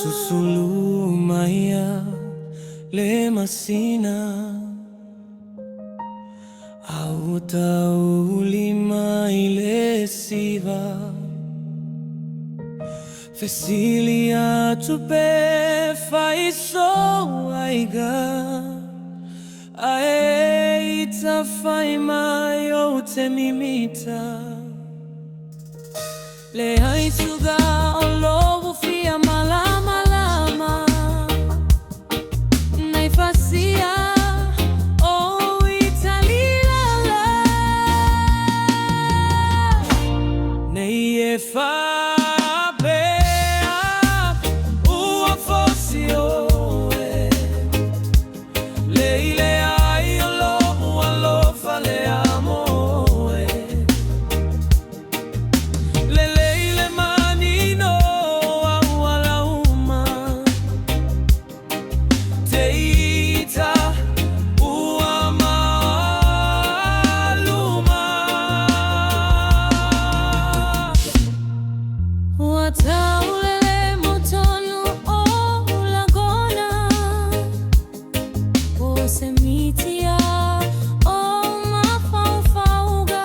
Susulumaya le masina Auta ulima ile siva Fesilia tupe faiso aiga Aeita faima yote mimita Le haisuga olovu fia malama lama Naifasia Oute lilala Neye Faapea Ua Fosia Leile ai olovu alofa le amo Taulele motonu o lagona O semitia o mafaufauga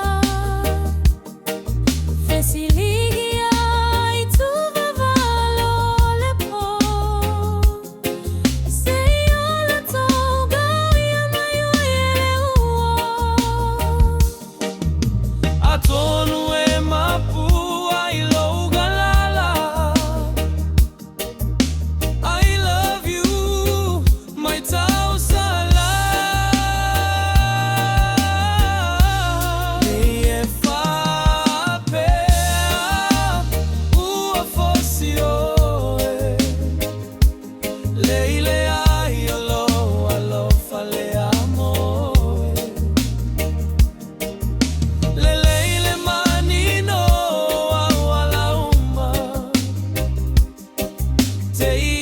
Fesiligia ituvavalo lepo Seyola toga yamayoyele uo Atonu e mapu Say